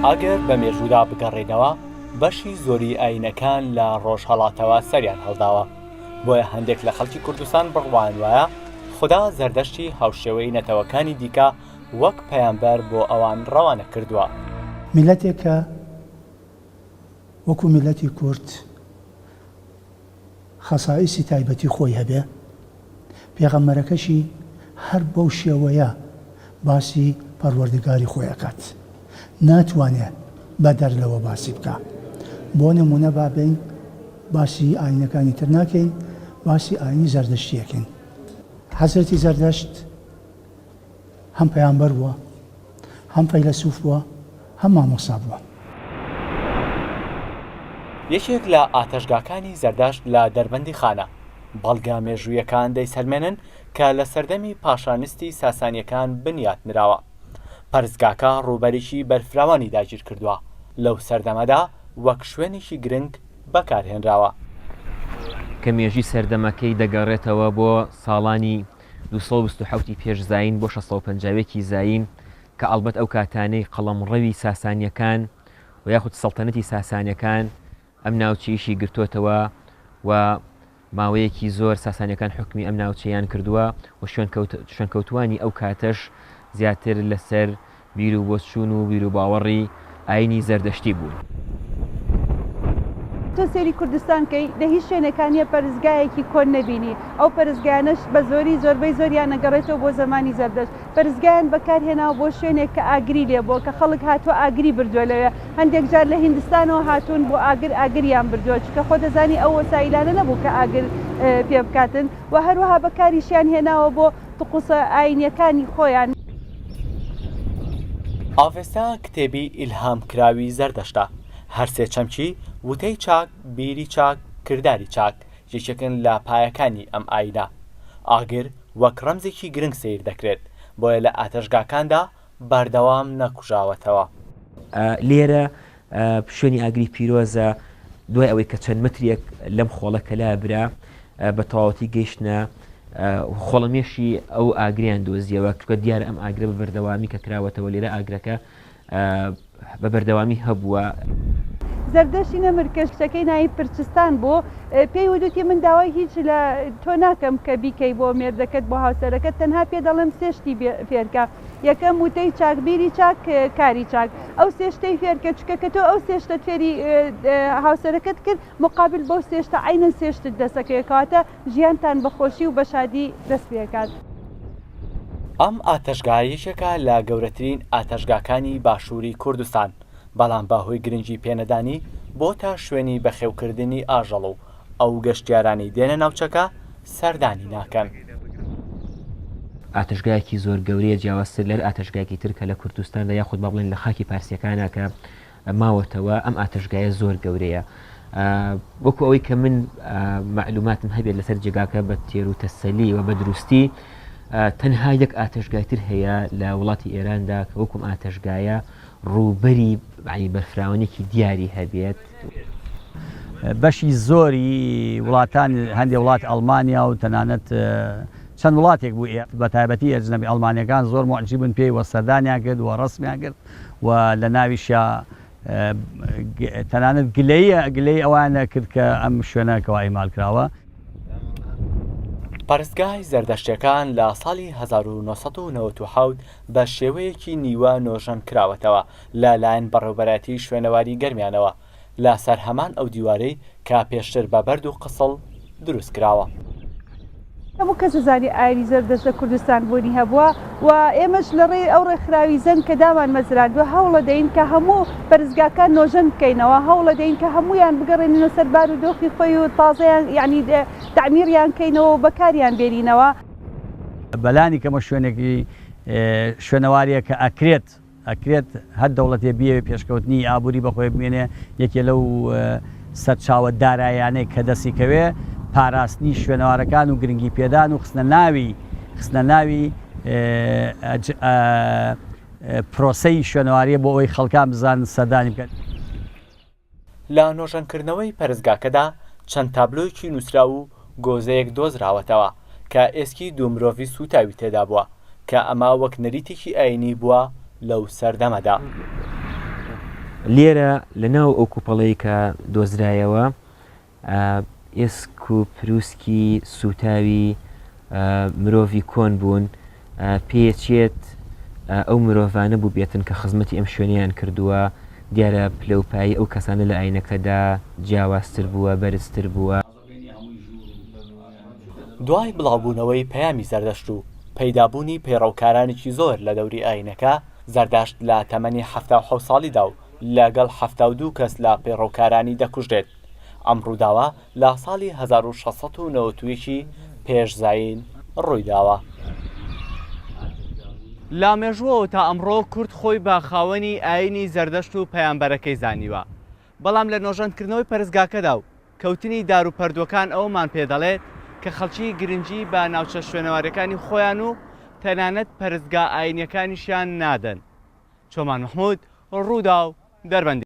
ئەگەر بە مێژوودا بگەڕێنەوە بەشی زۆری ئاینەکان لە ڕۆژهەڵاتەوە سەریان هەڵداوە، بۆیە هەندێک لە خەڵکی کوردستان بڕوان وایە خوددا زەردەشتی هاوشێوەی نەتەوەکانی دیکە وەک پەیامبەر بۆ ئەوان ڕەوانە کردووە. میلەتێکە وەکو میلەتی کورد خەسائیسی تایبەتی خۆی هەبێ، پێغەمبەرەکەشی هەر بەو شێوەیە باسی پەروەردگاری خۆی ئەکات، ناتوانێت بە دەرلەوە باسی بکە. بۆ نمونە بابین باسی ئاینەکانی تر ناکەین، باسی ئاینی زەردەشتیەکەین. حەزرەتی زەردەشت هەم پەیامبەر بووە، هەم فەیلسوف بووە، هەم مامۆستا بووە. یەکێک لە ئاتەشگاکانی زەردەشت لە دەربەندی خانە بەڵگا مێژوویەکان دەیسەلمێنن کە لە سەردەمی پاشانستی ساسانیەکان بنیات نراوە. پەرستگاکە ڕووبەرێکی بەرفراوانی داگیر کردووە، لەو سەردەمەدا وەک شوێنێکی گرنگ بەکارهێنراوە. کە مێژی سەردەمەکەی دەگەڕێتەوە بۆ ساڵانی 227 پێش زاین بۆ 650 زاین، کە ئەڵبەت ئەو کاتانەی قەڵەمڕەوی ساسانیەکان و یاخود سەڵتەنەتی ساسانیەکان ئەم ناوچەیەشی گرتوتەوە و ماوەیەکی زۆر ساسانیەکان حکمی ئەم ناوچەیان کردووە و شوێنکەوتوانی ئەو کاتەش زیاتر لەسەر بیر و بۆچوون و بیر و باوەڕی ئاینی زەردەشتی بوون. تۆ سێری کوردستان کەی لە هیچ شوێنەکانیە پەرستگایەکی کۆن نەبینی، ئەو پەرستگایانەش بە زۆربەی زۆریان نەگەڕێتەوە بۆ زمانی زەردەشت. پەرستگایان بەکارهێناوە بۆ شوێنێک کە ئاگری لێ بۆ کە خەڵک هاتووە ئاگری بردووە لەوێ. هەندێک جار لە هیندستانەوە هاتوون بۆ ئاگریان بردووە، چکە خۆ دەزانی ئەو وەسایلانە نەبوو کە ئاگر پێ بکاتن و هەروەها بەکاریشیان هێناوە بۆ طقوسە ئاینیەکانی خۆیان. ئاڤێستا کتێبی ئیلهام کراوی زەردەشتە، هەرسێ چەمکی وتەی چاک، بیری چاک، کردداری چاک یەکێکن لە پایەکانی ئەم ئاینە. ئاگر وەک ڕەمزێکی گرنگ سیر دەکرێت، بۆیە لە ئاتەشگاکاندا بەردەوام نەکوژاوەتەوە. لێرە شوێنی ئاگری پیرۆزە دوای ئەوەی کە چەند مترێک لەم خۆڵەکە لابرا بە تەواوەتی گەیشتە خۆڵەمێشی ئەو ئاگریان دۆزیەوە، کە دیارە ئەم ئاگرە بە بەردەوامی کە کراوەتەوە لێرە ئاگرەکە بە بەردەوامی هەبووە. زەردەشتی نەمر کەشتەکەی ناوی پرچستان بۆ پێی وجودی من داوای هیچ لە تۆ ناکەم کە بیکەی بۆ مێردەکەت بۆ هاوسەرەکەت، تەنها پێ دەڵێم سێشتی فێرکە. یەکەم وتەی چاک، بیری چاک، کاری چاک. ئەو سێشتەی فێرکە، چکە کە تۆ ئەو سێشتە فێری هاوسەرەکەت کرد مقابل بۆ سێشتە عینەن سێشتت دەسەکەوێتە ژیانتان بەخۆشی و بەشادی دەست پێکات. ئەم ئاتەشگایەکە لە گەورەترین ئاتەشگاکانی باشووری کوردستان، بەڵام باهۆی گرنگی پێنەدانی بۆ تا شوێنی بەخێوکردنی ئاژەڵ و ئەو گەشتیارانی دێنە ناوچەکە سەردانی ناکەن. ئاتەشگایەکی زۆر گەورەیە، جیاوازتر لەر ئاتەشگایەکی تر کە لە کوردستاندا یاخود با بڵێن لە خاکی پارسیەکانە کە ماوەتەوە. ئەم ئاتەشگایە زۆر گەورەیە، وەکو ئەوەی کە من معلوماتم هەبێت لەسەر جێگاکە بە تێر و تەسەلی و بە دروستی تەنها یەک ئاتەشگایتر هەیە لە وڵاتی ئێراندا کە وەکوم ئاتەشگایە ڕووبەری بەرفراوانێکی دیاری هەبێت. بەشی زۆری وڵاتان هەندێک وڵات ئەڵمانیا و تەنانەت چەند وڵاتێک بوو بە تایبەتی ئەجنەبی ئەڵمانیەکان زۆر معجبن پێی وە سەردانیان کرد و ڕسمیان کرد و لە ناویشە تەنانەت گلەی ئەوانە کرد کە ئەم شوێنەکەەوە ئیمال کراوە. پەرستگای زەردەشتیەکان لە ساڵی 1997 بە شێوەیەکی نیوە نۆژەن کراوەتەوە لەلایەن بەڕێوەبەرەتی شوێنەواری گەرمیانەوە لە سەر هەمان ئەو دیوارەی کە پێشتر بە بەرد و قسڵ دروست کراوە. هەموو کەس زانی ئایری زەردەشت لە کوردستان بوونی هەبووە و ئێمەش لە ڕێی ئەو ڕێکخراوی زەن کە دامان مەزراندووە هەوڵە دەین کە هەموو پەرستگاکان نۆژەن بکەینەوە، هەوڵە دەین کە هەمویان بگەڕێنەوە سەر بار و دۆخی خۆی و تازەیان یعنی تعمیریان کەینەوە و بەکاریان بێرینەوە. بەلانی کەمە شوێنێکی شوێنەواریە کە ئەکرێت هەر دەوڵەتێ بیەوێ پێشکەوتنی ئابووری بەخۆی بمێنێ، یەکێ لەو سەرچاوە دارایانەی کە دەستی کەوێ پاراستنی شوێنەوارەکان و گرنگی پێدان و خستنە ناوی پرۆسەی شوێنەواریە بۆ ئەوەی خەڵکان بزانن سەردانی بکەن. لە نۆژەنکردنەوەی پەرستگاکەدا چەند تابلۆیەکی نووسرا و گۆزەیەک دۆزراوەتەوە کە ئێسکی دوو مرۆڤی سوتاوی تێدا بووە کە ئەمە وەک نەریتێکی ئاینی بووە لەو سەردەمەدا. لێرە لەناو ئەو کوپەڵەی کە دۆزرایەوە ئێسک و پرووسکی سوتاوی مرۆڤی کۆن بوون پێچێت ئەو مرۆڤانە بوو بێتن کە خزمەتی ئەم شوێنیان کردووە دیارە پلەپایی ئەو کەسانە لە ئاینەکەدا جیاوازتر بووە بەرزتر بووە. دوای بڵاوبوونەوەی پەیامی زەردەشت و پەیدابوونی پەیڕەوکارانێکی زۆر لە دەوری ئاینەکە زەردەشت لە تەمەنی 77 ساڵیدا و لەگەڵ 72 کەس لە پەیڕەوکارانی دەکوژێت. ئەم ڕووداوە لە ساڵی 1690 پێشزاین ڕوویداوە. لا مێژووەوە تا ئەمڕۆ کورد خۆی بە خاوەنی ئاینی زەردەشت و پەیامبەرەکەی زانیوە، بەڵام لە نۆژەندکردنەوەی پەرستگاکەدا و کەوتنی دار و پەردوەکان ئەومان پێ دەڵێت کە خەڵکی گرنگی بە ناوچە شوێنەوارەکانی خۆیان و تەنانەت پەرستگا ئاینیەکانیشیان نادەن. چۆمان محمود، ڕوودا و دەربەندی.